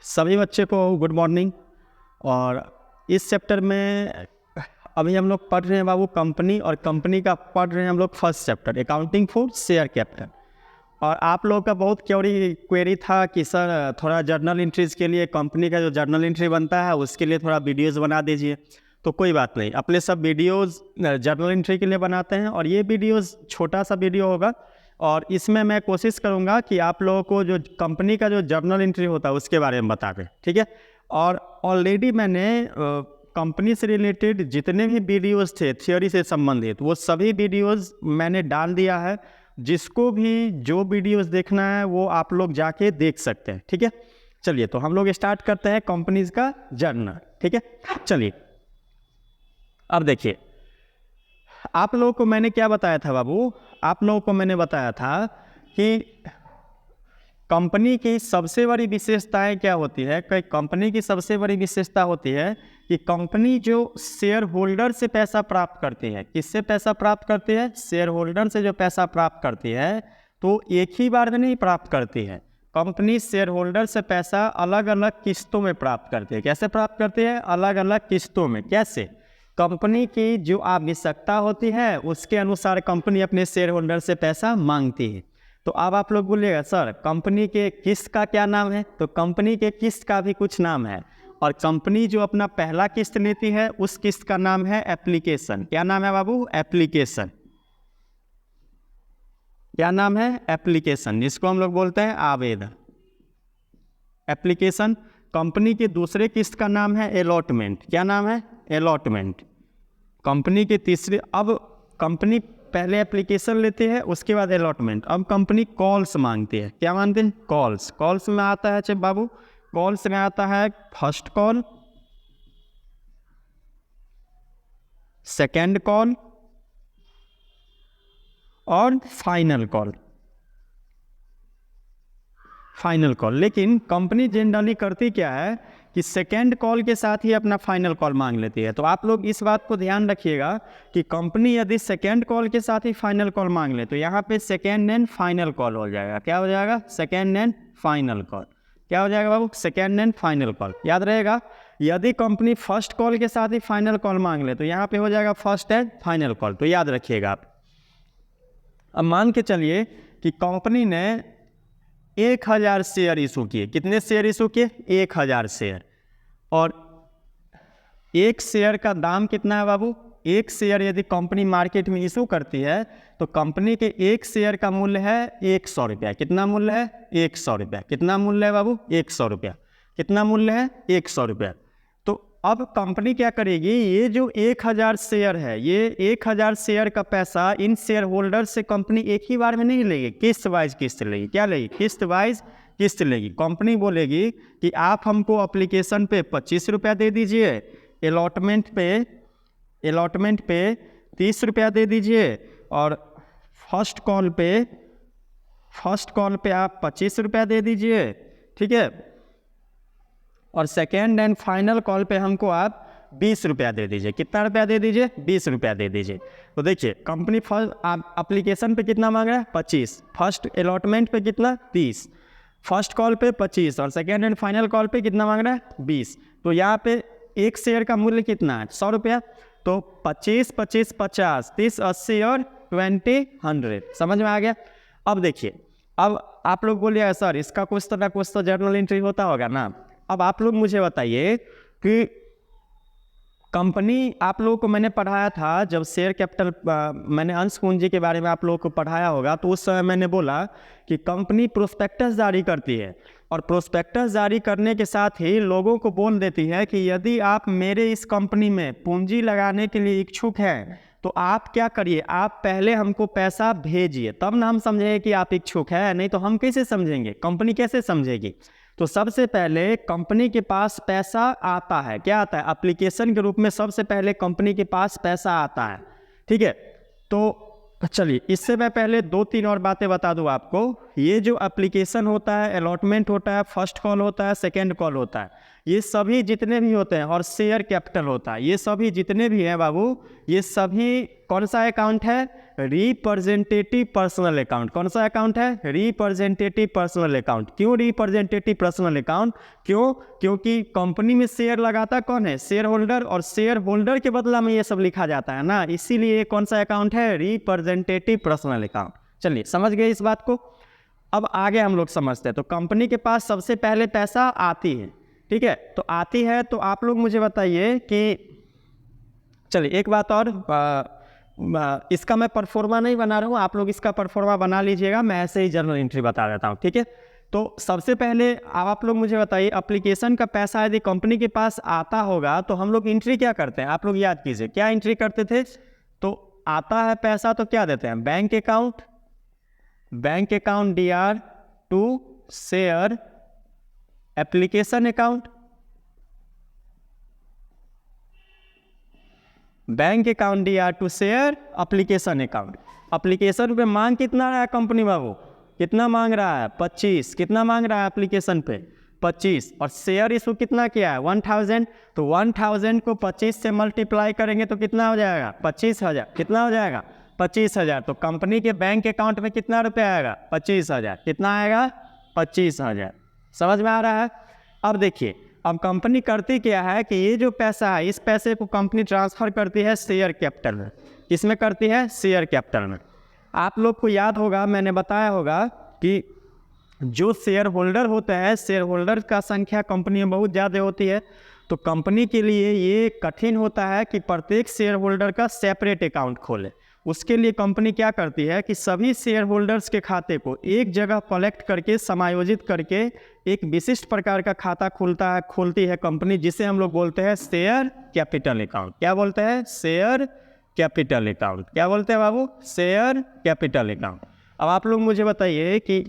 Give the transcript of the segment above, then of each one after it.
सभी बच्चे को गुड मॉर्निंग। और इस चैप्टर में अभी हम लोग पढ़ रहे हैं बाबू कंपनी, और कंपनी का पढ़ रहे हैं हम लोग first chapter accounting for share capital. और आप लोगों का बहुत क्वेरी था कि सर थोड़ा जर्नल एंट्रीज के लिए कंपनी का जो जर्नल एंट्री बनता है उसके लिए थोड़ा वीडियोज़ बना दीजिए। तो कोई बात नहीं, अपने सब वीडियोज़ जर्नल एंट्री के लिए बनाते हैं, और ये वीडियोज़ छोटा सा वीडियो होगा, और इसमें मैं कोशिश करूंगा कि आप लोगों को जो कंपनी का जो जर्नल एंट्री होता है उसके बारे में बता दें, ठीक है। और ऑलरेडी मैंने कंपनी से रिलेटेड जितने भी वीडियोस थे थियोरी से संबंधित वो सभी वीडियोस मैंने डाल दिया है। जिसको भी जो वीडियोस देखना है वो आप लोग जाके देख सकते हैं, ठीक है। चलिए तो हम लोग स्टार्ट करते हैं कंपनीज का जर्नल, ठीक है। चलिए अब देखिए, आप लोगों को मैंने क्या बताया था बाबू, आप लोगों को मैंने बताया था कि कंपनी की सबसे बड़ी विशेषताएं क्या होती है। कंपनी की सबसे बड़ी विशेषता होती है कि कंपनी जो शेयर होल्डर से पैसा प्राप्त करती है, किससे पैसा प्राप्त करती है, शेयर होल्डर से जो पैसा प्राप्त करती है तो एक ही बार में नहीं प्राप्त करती है। कंपनी शेयर होल्डर से पैसा अलग अलग किस्तों में प्राप्त करती है। कैसे प्राप्त करती है? अलग अलग किस्तों में। कैसे? कंपनी की जो आवश्यकता होती है उसके अनुसार कंपनी अपने शेयर होल्डर से पैसा मांगती है। तो अब आप लोग बोलिएगा सर कंपनी के किस्त का क्या नाम है, तो कंपनी के किस्त का भी कुछ नाम है। और कंपनी जो अपना पहला किस्त लेती है उस किस्त का नाम है एप्लीकेशन। क्या नाम है बाबू? एप्लीकेशन। क्या नाम है? एप्लीकेशन, जिसको हम लोग बोलते हैं आवेदन। एप्लीकेशन। कंपनी के दूसरे किस्त का नाम है अलॉटमेंट। क्या नाम है? अलॉटमेंट। कंपनी के तीसरे, अब कंपनी पहले एप्लीकेशन लेती है उसके बाद अलॉटमेंट। अब कंपनी कॉल्स मांगती है। क्या मांगते हैं? कॉल्स। कॉल्स में आता है चेक बाबू, कॉल्स में आता है फर्स्ट कॉल, सेकेंड कॉल और फाइनल कॉल। Final call. लेकिन कंपनी जनरली करती क्या है कि सेकेंड कॉल के साथ ही अपना फाइनल कॉल मांग लेती है। तो आप लोग इस बात को ध्यान रखिएगा कि कंपनी यदि सेकेंड कॉल के साथ ही फाइनल कॉल मांग ले तो यहाँ पे सेकेंड एंड फाइनल कॉल हो जाएगा। क्या हो जाएगा? Second and final call. क्या हो जाएगा बाबू? Second and final call. याद रहेगा, यदि कंपनी फर्स्ट कॉल के साथ ही फाइनल कॉल मांग ले तो यहाँ पे हो जाएगा फर्स्ट एंड फाइनल कॉल। तो याद रखिएगा आप। अब मान के चलिए कि कंपनी ने 1000 शेयर इशू किए। कितने शेयर इशू किए? 1000 शेयर। और एक शेयर का दाम कितना है बाबू? एक शेयर यदि कंपनी मार्केट में इशू करती है तो कंपनी के एक शेयर का मूल्य है 100 रुपया। कितना मूल्य है? 100 रुपया। कितना मूल्य है बाबू? 100 रुपया। कितना मूल्य है? 100 रुपया। तो अब कंपनी क्या करेगी, ये जो 1000 शेयर है, ये 1000 शेयर का पैसा इन शेयर होल्डर से कंपनी एक ही बार में नहीं लेगी, किस्त वाइज किस्त लेगी। क्या लेगी? किस्त वाइज किस्त लेगी। कंपनी बोलेगी कि आप हमको एप्लीकेशन पे 25 रुपया दे दीजिए, अलॉटमेंट पे 30 रुपया दे दीजिए, और फर्स्ट कॉल पे आप 25 रुपया दे दीजिए, ठीक है। और सेकेंड एंड फाइनल कॉल पे हमको आप 20 रुपया दे दीजिए। कितना रुपया दे दीजिए? 20 रुपया दे दीजिए। तो देखिए कंपनी फर्स्ट एप्लीकेशन पे कितना मांग रहा है? 25। फर्स्ट अलॉटमेंट पे कितना? 30। फर्स्ट कॉल पे 25 और सेकेंड एंड फाइनल कॉल पे कितना मांग रहा है? 20। तो यहाँ पे एक शेयर का मूल्य कितना है? 100 रुपया। तो 25, 25, 50, 30, 80 और 20, 100। समझ में आ गया? अब देखिए, अब आप लोग बोलिए सर इसका कुछ तो जर्नल एंट्री होता होगा ना। अब आप लोग मुझे बताइए कि कंपनी, आप लोगों को मैंने पढ़ाया था जब शेयर कैपिटल, मैंने अंश पूंजी के बारे में आप लोगों को पढ़ाया होगा, तो उस समय मैंने बोला कि कंपनी प्रोस्पेक्टस जारी करती है, और प्रोस्पेक्टस जारी करने के साथ ही लोगों को बोल देती है कि यदि आप मेरे इस कंपनी में पूंजी लगाने के लिए इच्छुक हैं तो आप क्या करिए, आप पहले हमको पैसा भेजिए, तब ना हम समझेंगे कि आप इच्छुक हैं। नहीं तो हम कैसे समझेंगे, कंपनी कैसे समझेगी? तो सबसे पहले कंपनी के पास पैसा आता है। क्या आता है? एप्लीकेशन के रूप में सबसे पहले कंपनी के पास पैसा आता है, ठीक है। तो चलिए, इससे मैं पहले 2-3 और बातें बता दूं आपको। ये जो एप्लीकेशन होता है, अलॉटमेंट होता है, फर्स्ट कॉल होता है, सेकेंड कॉल होता है, ये सभी जितने भी होते हैं, और शेयर कैपिटल होता है, ये सभी जितने भी हैं बाबू, ये सभी कौन सा अकाउंट है? Representative personal account. कौन सा अकाउंट है? Representative personal account. क्यों रिप्रेजेंटेटिव पर्सनल अकाउंट? क्यों? क्योंकि कंपनी में शेयर लगाता कौन है? शेयर होल्डर, और शेयर होल्डर के बदला में ये सब लिखा जाता है ना, इसीलिए कौन सा अकाउंट है? Representative personal account. चलिए समझ गए इस बात को। अब आगे हम लोग समझते हैं। तो कंपनी के पास सबसे पहले पैसा आती है, ठीक है, तो आती है, तो आप लोग मुझे बताइए कि चलिए एक बात और, इसका मैं परफॉर्मा नहीं बना रहा हूँ, आप लोग इसका परफॉर्मा बना लीजिएगा, मैं ऐसे ही जर्नल एंट्री बता देता हूँ, ठीक है। तो सबसे पहले आप लोग मुझे बताइए, एप्लीकेशन का पैसा यदि कंपनी के पास आता होगा तो हम लोग एंट्री क्या करते हैं? आप लोग याद कीजिए, क्या एंट्री करते थे? तो आता है पैसा तो क्या देते हैं? Bank account DR to share application account, bank account DR to share application account. Application पे मांग कितना रहा है कंपनी बाबू? कितना मांग रहा है? 25। कितना मांग रहा है एप्लीकेशन पे? 25। और शेयर इशू कितना किया है? 1000। तो 1000 को 25 से मल्टीप्लाई करेंगे तो कितना हो जाएगा? 25,000। कितना हो जाएगा? 25,000। तो कंपनी के बैंक अकाउंट में कितना रुपया आएगा? 25,000। कितना आएगा? 25,000। समझ में आ रहा है? अब देखिए, अब कंपनी करती क्या है कि ये जो पैसा है, इस पैसे को कंपनी ट्रांसफ़र करती है शेयर कैपिटल में। किसमें करती है? शेयर कैपिटल में। आप लोग को याद होगा, मैंने बताया होगा कि जो शेयर होल्डर होते हैं, शेयर होल्डर का संख्या कंपनी में बहुत ज़्यादा होती है, तो कंपनी के लिए ये कठिन होता है कि प्रत्येक शेयर होल्डर का सेपरेट अकाउंट खोले। उसके लिए कंपनी क्या करती है कि सभी शेयर होल्डर्स के खाते को एक जगह कलेक्ट करके, समायोजित करके एक विशिष्ट प्रकार का खाता खोलती है कंपनी, जिसे हम लोग बोलते हैं शेयर कैपिटल अकाउंट। क्या बोलते हैं? Share capital account. क्या बोलते हैं बाबू? Share capital account. अब आप लोग मुझे बताइए कि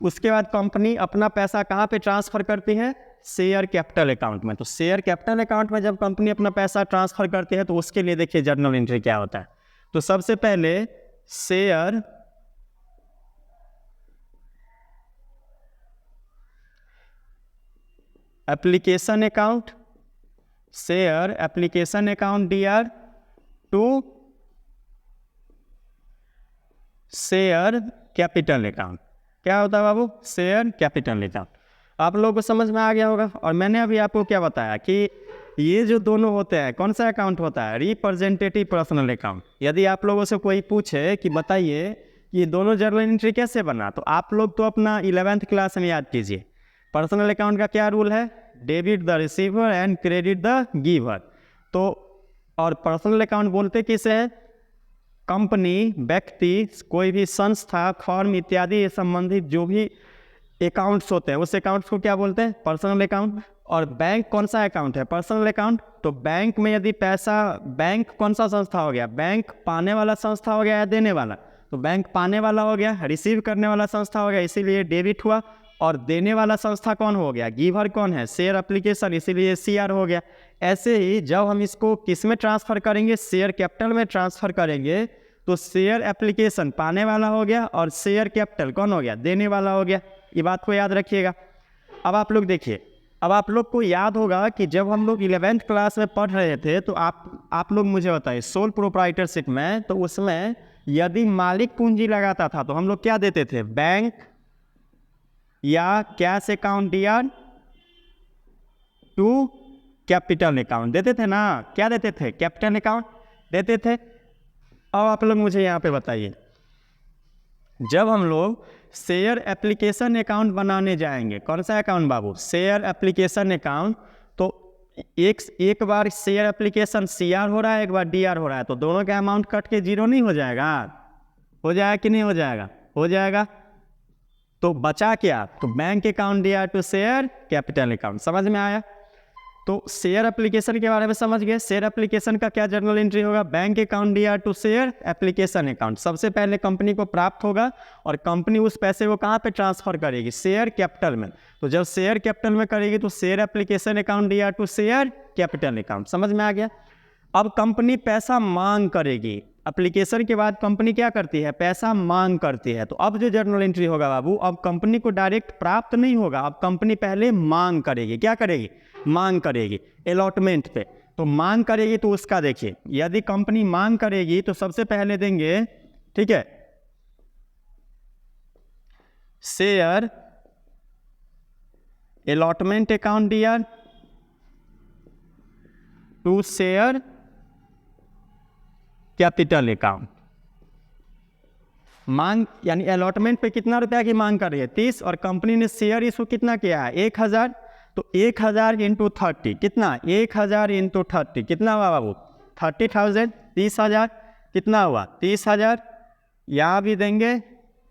उसके बाद कंपनी अपना पैसा कहाँ पे ट्रांसफ़र करती है? शेयर कैपिटल अकाउंट में। तो शेयर कैपिटल अकाउंट में जब कंपनी अपना पैसा ट्रांसफ़र करती है तो उसके लिए देखिए जर्नल एंट्री क्या होता है। तो सबसे पहले share application account, share application account DR to share capital account. क्या होता है बाबू? Share capital account. आप लोगों को समझ में आ गया होगा। और मैंने अभी आपको क्या बताया कि ये जो दोनों होते हैं, कौन सा अकाउंट होता है? Representative personal account. यदि आप लोगों से कोई पूछे कि बताइए ये दोनों जर्नल एंट्री कैसे बना, तो आप लोग तो अपना 11th क्लास में याद कीजिए। पर्सनल अकाउंट का क्या रूल है? Debit the receiver and credit the giver. तो और पर्सनल अकाउंट बोलते किसे हैं? कंपनी, व्यक्ति, कोई भी संस्था, फर्म इत्यादि संबंधित जो भी अकाउंट्स होते हैं उस अकाउंट्स को क्या बोलते हैं? Personal account. और बैंक कौन सा अकाउंट है? Personal account. तो बैंक में यदि पैसा, बैंक कौन सा संस्था हो गया? बैंक पाने वाला संस्था हो गया या देने वाला? तो बैंक पाने वाला हो गया, रिसीव करने वाला संस्था हो गया, इसीलिए डेबिट हुआ। और देने वाला संस्था कौन हो गया? गिवर कौन है? शेयर एप्लीकेशन, इसीलिए CR हो गया। ऐसे ही जब हम इसको किस में ट्रांसफ़र करेंगे? शेयर कैपिटल में ट्रांसफ़र करेंगे, तो शेयर एप्लीकेशन पाने वाला हो गया और शेयर कैपिटल कौन हो गया? देने वाला हो गया। ये बात को याद रखिएगा। अब आप लोग देखिए, अब आप लोग को याद होगा कि जब हम लोग 11th क्लास में पढ़ रहे थे तो आप लोग मुझे बताइए, सोल प्रोप्राइटरशिप में, तो उसमें यदि मालिक पूंजी लगाता था तो हम लोग क्या देते थे? बैंक या cash account DR to capital account देते थे ना। क्या देते थे? कैपिटल अकाउंट देते थे। अब आप लोग मुझे यहाँ पे बताइए, जब हम लोग शेयर एप्लीकेशन अकाउंट बनाने जाएंगे, कौन सा अकाउंट बाबू? Share application account. तो एक बार शेयर एप्लीकेशन CR हो रहा है, एक बार DR हो रहा है, तो दोनों का अमाउंट कट के जीरो नहीं हो जाएगा? हो जाएगा कि नहीं हो जाएगा? हो जाएगा। तो बचा क्या? तो bank account DR to share capital account. समझ में आया? तो शेयर एप्लीकेशन के बारे में समझ गए। शेयर एप्लीकेशन का क्या जर्नल एंट्री होगा? Bank account DR to share application account. सबसे पहले कंपनी को प्राप्त होगा और कंपनी उस पैसे को कहाँ पे ट्रांसफ़र करेगी? शेयर कैपिटल में। तो जब शेयर कैपिटल में करेगी तो share application account DR to share capital account. समझ में आ गया? अब कंपनी पैसा मांग करेगी। एप्लीकेशन के बाद कंपनी क्या करती है? पैसा मांग करती है। तो अब जो जर्नल एंट्री होगा बाबू, अब कंपनी को डायरेक्ट प्राप्त नहीं होगा, अब कंपनी पहले मांग करेगी। क्या करेगी? मांग करेगी अलॉटमेंट पे। तो मांग करेगी तो उसका देखिए, यदि कंपनी मांग करेगी तो सबसे पहले देंगे, ठीक है, share allotment account dear to share capital account. मांग यानी अलॉटमेंट पे कितना रुपया की मांग कर रही है 30, और कंपनी ने शेयर इशू कितना किया है 1000, तो 1000 इंटू 30 कितना, 1000 इंटू 30 कितना हुआ बाबू 30,000, 30,000 कितना हुआ 30,000, यहाँ भी देंगे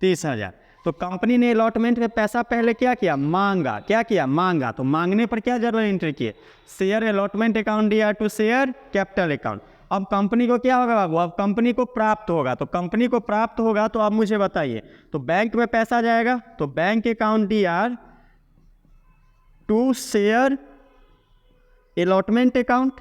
30,000। तो कंपनी ने अलॉटमेंट में पैसा पहले क्या किया, मांगा, क्या किया, मांगा। तो मांगने पर क्या जर्नल एंट्री किए, शेयर अलॉटमेंट अकाउंट दिया टू शेयर कैपिटल अकाउंट। अब कंपनी को क्या होगा बाबू, अब कंपनी को प्राप्त होगा। तो कंपनी को प्राप्त होगा तो अब मुझे बताइए, तो बैंक में पैसा जाएगा, तो bank account DR to share allotment account.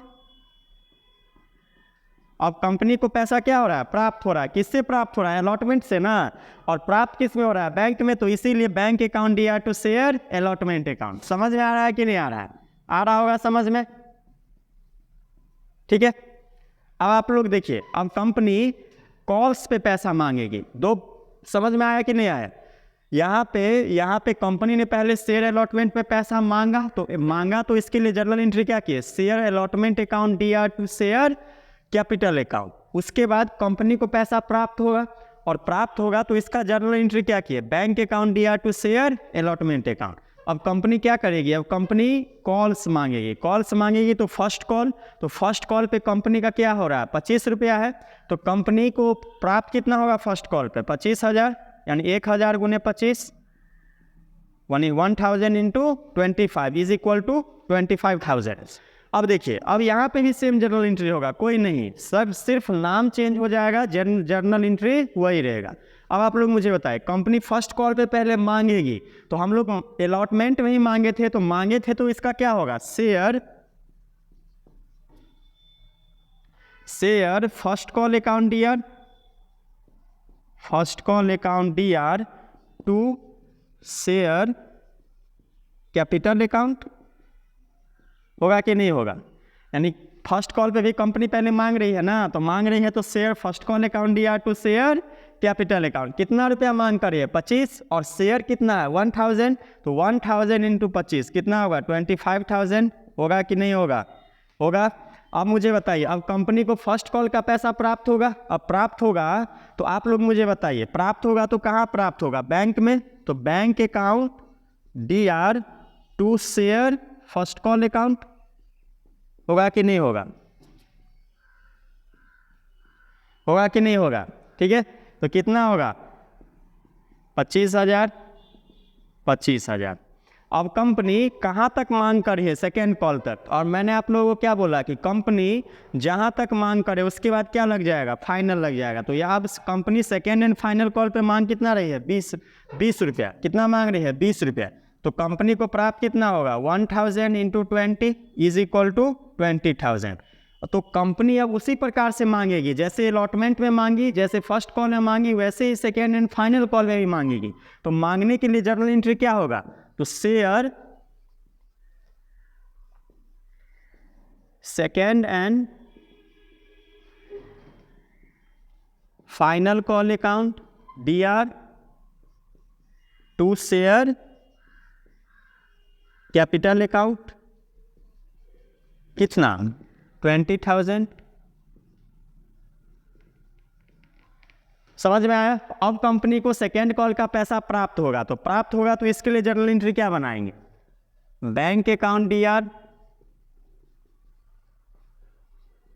अब कंपनी को पैसा क्या हो रहा है, प्राप्त हो रहा है। किससे प्राप्त हो रहा है, अलॉटमेंट से ना, और प्राप्त किस में हो रहा है, बैंक में। तो इसीलिए bank account DR to share allotment account. समझ में आ रहा है कि नहीं आ रहा है, आ रहा होगा समझ में, ठीक है। अब आप लोग देखिए, अब कंपनी कॉल्स पे पैसा मांगेगी, दो, समझ में आया कि नहीं आया। यहाँ पे कंपनी ने पहले शेयर अलॉटमेंट पे पैसा मांगा, तो इसके लिए जर्नल एंट्री क्या की है, share allotment account DR to share capital account. उसके बाद कंपनी को पैसा प्राप्त होगा, और प्राप्त होगा तो इसका जर्नल एंट्री क्या की है, bank account DR to share allotment account. अब कंपनी क्या करेगी, अब कंपनी कॉल्स मांगेगी, कॉल्स मांगेगी तो फर्स्ट कॉल, तो फर्स्ट कॉल पे कंपनी का क्या हो रहा है 25 रुपया है। तो कंपनी को प्राप्त कितना होगा फर्स्ट कॉल पे 25,000, यानी 1000 गुने 25 यानी 1000 इंटू 25 इज इक्वल टू 25,000। अब देखिए, अब यहाँ पे भी सेम जर्नल एंट्री होगा, कोई नहीं, सब सिर्फ नाम चेंज हो जाएगा, जर्नल एंट्री वही रहेगा। अब आप लोग मुझे बताएं, कंपनी फर्स्ट कॉल पे पहले मांगेगी, तो हम लोग अलॉटमेंट में ही मांगे थे, तो इसका क्या होगा, share first call account DR to share capital account, होगा कि नहीं होगा। यानी फर्स्ट कॉल पे भी कंपनी पहले मांग रही है ना, तो मांग रही है तो share first call account DR to share capital account. कितना रुपया मांग कर रही है 25, और शेयर कितना है 1000, तो 1000 इंटू 25 कितना होगा 25,000, होगा कि नहीं होगा, होगा। अब मुझे बताइए, अब कंपनी को फर्स्ट कॉल का पैसा प्राप्त होगा, अब प्राप्त होगा तो आप लोग मुझे बताइए, प्राप्त होगा तो कहाँ प्राप्त होगा, बैंक में। तो bank account DR to share first call account, होगा कि नहीं होगा, होगा कि नहीं होगा, ठीक है। तो कितना होगा 25,000, 25,000। अब कंपनी कहाँ तक मांग कर रही है, सेकेंड कॉल तक। और मैंने आप लोगों को क्या बोला कि कंपनी जहाँ तक मांग करे उसके बाद क्या लग जाएगा, फाइनल लग जाएगा। तो यहाँ company second and final call पे मांग कितना रही है 20 रुपया, कितना मांग रही है 20 रुपया। तो कंपनी को प्राप्त कितना होगा 1000 इंटू 20 इज इक्वल टू 20,000। तो कंपनी अब उसी प्रकार से मांगेगी, जैसे अलॉटमेंट में मांगी, जैसे फर्स्ट कॉल में मांगी, वैसे ही सेकेंड एंड फाइनल कॉल में भी मांगेगी। तो मांगने के लिए जर्नल एंट्री क्या होगा, तो share second and final call account DR to share capital account, कितना 20,000। समझ में आया। अब कंपनी को सेकेंड कॉल का पैसा प्राप्त होगा, तो इसके लिए जर्नल एंट्री क्या बनाएंगे, bank account DR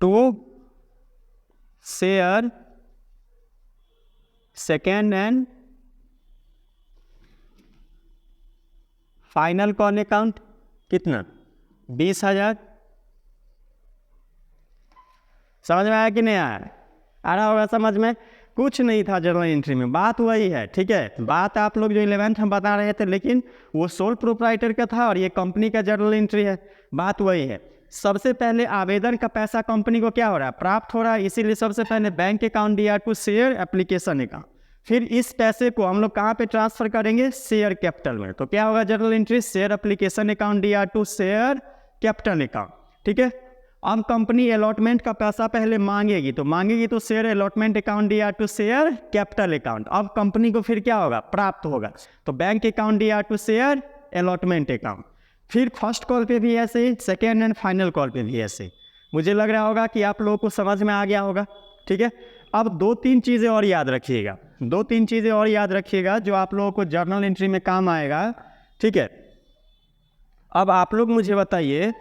to share second and final call account, कितना 20,000। समझ में आया कि नहीं आया, आ रहा होगा समझ में। कुछ नहीं था जर्नल एंट्री में, बात वही है, ठीक है। बात आप लोग जो 11th हम बता रहे थे, लेकिन वो सोल प्रोप्राइटर का था और ये कंपनी का जर्नल एंट्री है, बात वही है। सबसे पहले आवेदन का पैसा कंपनी को क्या हो रहा है, प्राप्त हो रहा है, इसीलिए सबसे पहले bank account DR to share application account. फिर इस पैसे को हम लोग कहाँ पे ट्रांसफर करेंगे, शेयर कैपिटल में। तो क्या होगा journal entry, share application account DR to share capital account, ठीक है। अब कंपनी अलॉटमेंट का पैसा पहले मांगेगी तो share allotment account D R to share capital account. अब कंपनी को फिर क्या होगा, प्राप्त होगा, तो bank account D R to share allotment account. फिर फर्स्ट कॉल पे भी ऐसे ही, सेकेंड एंड फाइनल कॉल पे भी ऐसे ही। मुझे लग रहा होगा कि आप लोगों को समझ में आ गया होगा, ठीक है। अब 2-3 चीज़ें और याद रखिएगा, 2-3 चीज़ें और याद रखिएगा जो आप लोगों को जर्नल एंट्री में काम आएगा, ठीक है। अब आप लोग मुझे बताइए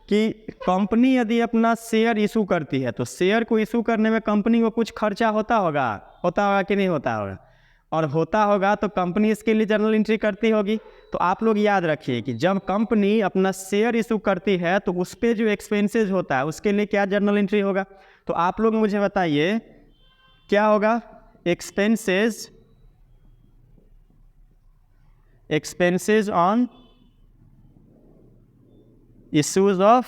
कि कंपनी यदि अपना शेयर इशू करती है तो शेयर को इशू करने में कंपनी को कुछ खर्चा होता होगा कि नहीं होता होगा, और होता होगा तो कंपनी इसके लिए जर्नल एंट्री करती होगी। तो आप लोग याद रखिए कि जब कंपनी अपना शेयर इशू करती है तो उस पर जो एक्सपेंसेज होता है उसके लिए क्या जर्नल एंट्री होगा। तो आप लोग मुझे बताइए क्या होगा, एक्सपेंसेज ऑन issues of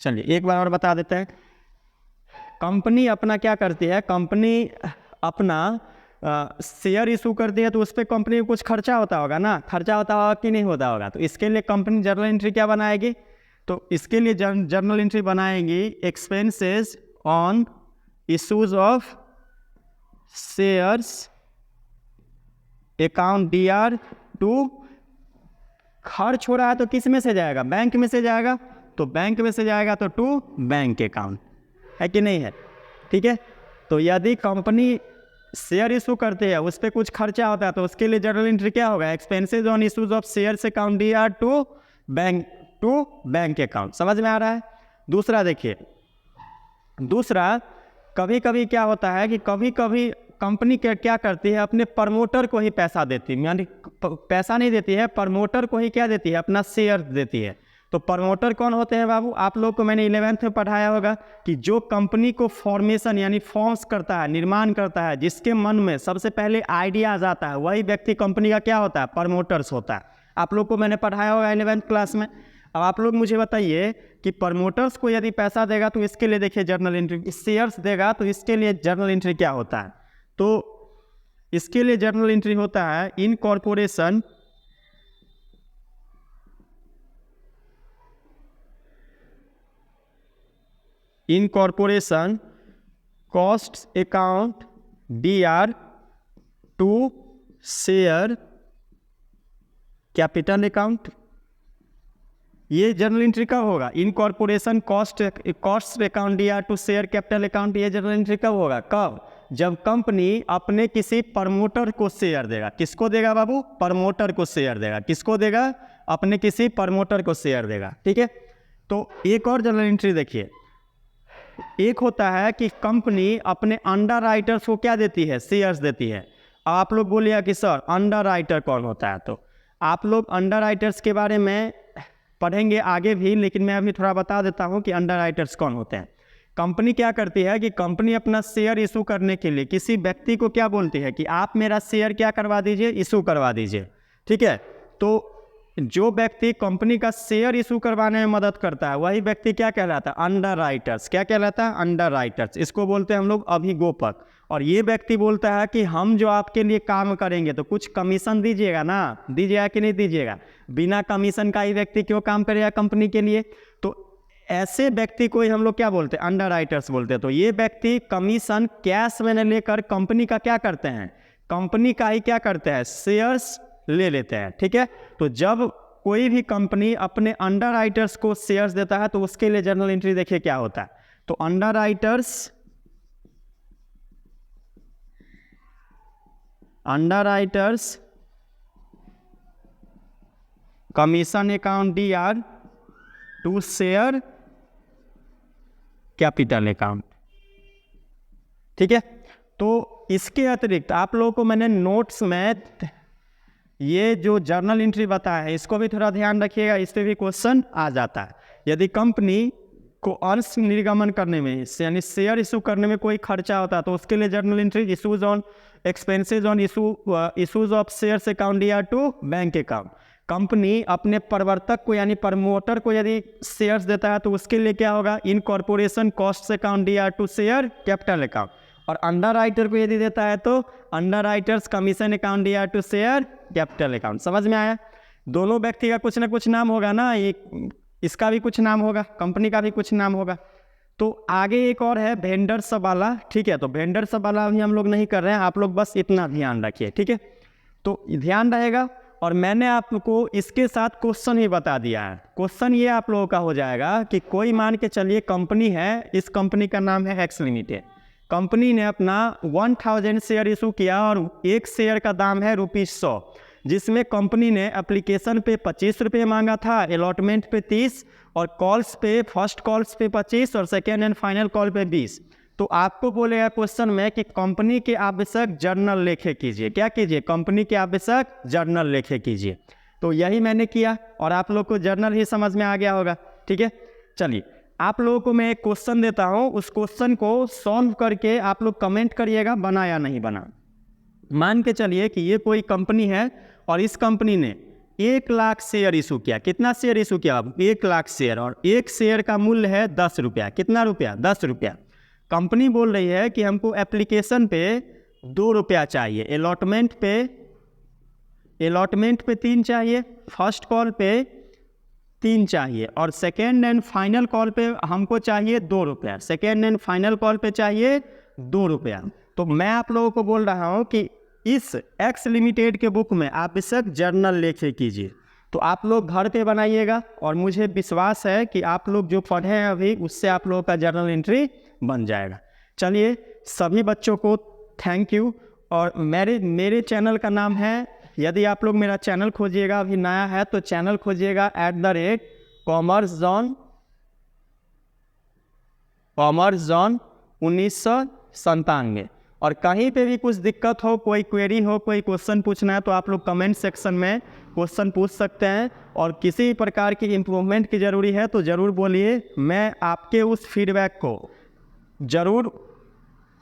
चलिए एक बार और बता देते हैं। कंपनी अपना क्या करती है, कंपनी अपना शेयर इशू करती है तो उस पर कंपनी को कुछ खर्चा होता होगा ना, खर्चा होता होगा कि नहीं होता होगा। तो इसके लिए कंपनी जर्नल एंट्री क्या बनाएगी, तो इसके लिए जर्नल एंट्री बनाएंगी expenses on issues of shares account D R to. खर्च हो रहा है तो किस में से जाएगा, बैंक में से जाएगा, तो बैंक में से जाएगा तो टू बैंक अकाउंट, है कि नहीं है, ठीक है। तो यदि कंपनी शेयर इशू करते हैं उस पर कुछ खर्चा होता है तो उसके लिए जर्नल एंट्री क्या होगा, expenses on issues of shares account D R to bank account. समझ में आ रहा है। दूसरा देखिए, दूसरा कभी कभी क्या होता है कि कभी कभी कंपनी क्या करती है, अपने प्रमोटर को ही पैसा देती है, यानी पैसा नहीं देती है, प्रमोटर को ही क्या देती है, अपना शेयर देती है। तो प्रमोटर कौन होते हैं बाबू, आप लोग को मैंने 11th में पढ़ाया होगा कि जो कंपनी को फॉर्मेशन यानी फॉर्म्स करता है, निर्माण करता है, जिसके मन में सबसे पहले आइडियाज आता है, वही व्यक्ति कंपनी का क्या होता है, प्रमोटर्स होता है। आप लोग को मैंने पढ़ाया होगा 11th क्लास में। अब आप लोग मुझे बताइए कि प्रमोटर्स को यदि पैसा देगा तो इसके लिए देखिए जर्नल एंट्री, शेयर्स देगा तो इसके लिए जर्नल एंट्री क्या होता है, तो इसके लिए जर्नल एंट्री होता है incorporation cost account D R to share capital account. ये जर्नल एंट्री कब होगा, incorporation cost account D R to share capital account. ये जर्नल एंट्री कब होगा, कब, जब कंपनी अपने किसी प्रमोटर को शेयर देगा। किसको देगा बाबू, प्रमोटर को शेयर देगा। किसको देगा, अपने किसी प्रमोटर को शेयर देगा, ठीक है। तो एक और जर्नल एंट्री देखिए, एक होता है कि कंपनी अपने अंडर राइटर्स को क्या देती है, शेयर्स देती है। आप लोग बोलिए कि सर अंडर राइटर कौन होता है, तो आप लोग अंडर राइटर्स के बारे में पढ़ेंगे आगे भी, लेकिन मैं अभी थोड़ा बता देता हूं कि अंडर राइटर्स कौन होते हैं। कंपनी क्या करती है कि कंपनी अपना शेयर इशू करने के लिए किसी व्यक्ति को क्या बोलती है कि आप मेरा शेयर क्या करवा दीजिए, इशू करवा दीजिए, ठीक है। तो जो व्यक्ति कंपनी का शेयर इशू करवाने में मदद करता है वही व्यक्ति क्या कहलाता है, अंडर राइटर्स। क्या कहलाता है, अंडर राइटर्स। इसको बोलते हैं हम लोग अभिगोपक। और ये व्यक्ति बोलता है कि हम जो आपके लिए काम करेंगे तो कुछ कमीशन दीजिएगा ना, दीजिएगा कि नहीं दीजिएगा। बिना कमीशन का ही व्यक्ति क्यों काम करेगा कंपनी के लिए, तो ऐसे व्यक्ति को ही हम लोग क्या बोलते हैं, अंडर राइटर्स बोलते हैं। तो ये व्यक्ति कमीशन कैश में लेकर कंपनी का क्या करते हैं, कंपनी का ही क्या करते हैं, शेयर्स ले लेते हैं, ठीक है। तो जब कोई भी कंपनी अपने अंडर राइटर्स को शेयर्स देता है तो उसके लिए जर्नल एंट्री देखिए क्या होता है। तो underwriters commission account D R to share capital account, ठीक है। तो इसके अतिरिक्त आप लोगों को मैंने नोट्स में ये जो जर्नल एंट्री बताया है इसको भी थोड़ा ध्यान रखिएगा, इस पर भी क्वेश्चन आ जाता है। यदि कंपनी को अंश निर्गमन करने में यानी शेयर इशू करने में कोई खर्चा होता है तो उसके लिए journal entry issues on expenses on issues of shares account D R to bank account. कंपनी अपने प्रवर्तक को यानी प्रमोटर को यदि शेयर्स देता है तो उसके लिए क्या होगा, incorporation cost account D R to share capital account. और अंडर राइटर को यदि देता है तो अंडर राइटर्स कमीशन अकाउंट दिया टू शेयर कैपिटल अकाउंट। समझ में आया? दोनों व्यक्ति का कुछ ना कुछ नाम होगा ना, इसका भी कुछ नाम होगा, कंपनी का भी कुछ नाम होगा। तो आगे एक और है वेंडर सब वाला, ठीक है। तो वेंडर सब वाला अभी हम लोग नहीं कर रहे हैं, आप लोग बस इतना ध्यान रखिए, ठीक है। तो ध्यान रहेगा। और मैंने आपको इसके साथ क्वेश्चन ही बता दिया है। क्वेश्चन ये आप लोगों का हो जाएगा कि कोई मान के चलिए कंपनी है, इस कंपनी का नाम है एक्स लिमिटेड। कंपनी ने अपना 1000 शेयर इशू किया और एक शेयर का दाम है ₹100, जिसमें कंपनी ने एप्लीकेशन पे 25 रुपये मांगा था, अलॉटमेंट पे 30 और कॉल्स पे, फर्स्ट कॉल्स पे 25 और सेकेंड एंड फाइनल कॉल पे 20। तो आपको बोलेगा क्वेश्चन में कि कंपनी के आवश्यक जर्नल लेखे कीजिए। क्या कीजिए? कंपनी के आवश्यक जर्नल लेखे कीजिए। तो यही मैंने किया और आप लोग को जर्नल ही समझ में आ गया होगा, ठीक है। चलिए आप लोगों को मैं एक क्वेश्चन देता हूँ, उस क्वेश्चन को सॉल्व करके आप लोग कमेंट करिएगा बना या नहीं बना। मान के चलिए कि ये कोई कंपनी है और इस कंपनी ने 1 लाख शेयर इशू किया। कितना शेयर इशू किया? 1 लाख शेयर, और एक शेयर का मूल्य है 10 रुपया। कितना रुपया? 10 रुपया। कंपनी बोल रही है कि हमको एप्लीकेशन पे 2 रुपया चाहिए, अलॉटमेंट पे 3 चाहिए, फर्स्ट कॉल पे 3 चाहिए और सेकेंड एंड फाइनल कॉल पे हमको चाहिए 2 रुपया। सेकेंड एंड फाइनल कॉल पे चाहिए 2 रुपया। तो मैं आप लोगों को बोल रहा हूँ कि इस एक्स लिमिटेड के बुक में आप बेशक जर्नल लेखे कीजिए। तो आप लोग घर पे बनाइएगा और मुझे विश्वास है कि आप लोग जो पढ़े हैं अभी उससे आप लोगों का जर्नल एंट्री बन जाएगा। चलिए सभी बच्चों को थैंक यू। और मेरे चैनल का नाम है, यदि आप लोग मेरा चैनल खोजिएगा, अभी नया है तो चैनल खोजिएगा @कॉमर्स जोन 1997। और कहीं पे भी कुछ दिक्कत हो, कोई क्वेरी हो, कोई क्वेश्चन पूछना है तो आप लोग कमेंट सेक्शन में क्वेश्चन पूछ सकते हैं। और किसी प्रकार की इम्प्रूवमेंट की ज़रूरी है तो ज़रूर बोलिए, मैं आपके उस फीडबैक को ज़रूर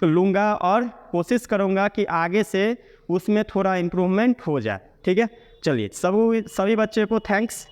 लूँगा और कोशिश करूँगा कि आगे से उसमें थोड़ा इम्प्रूवमेंट हो जाए, ठीक है। चलिए सभी बच्चे को थैंक्स।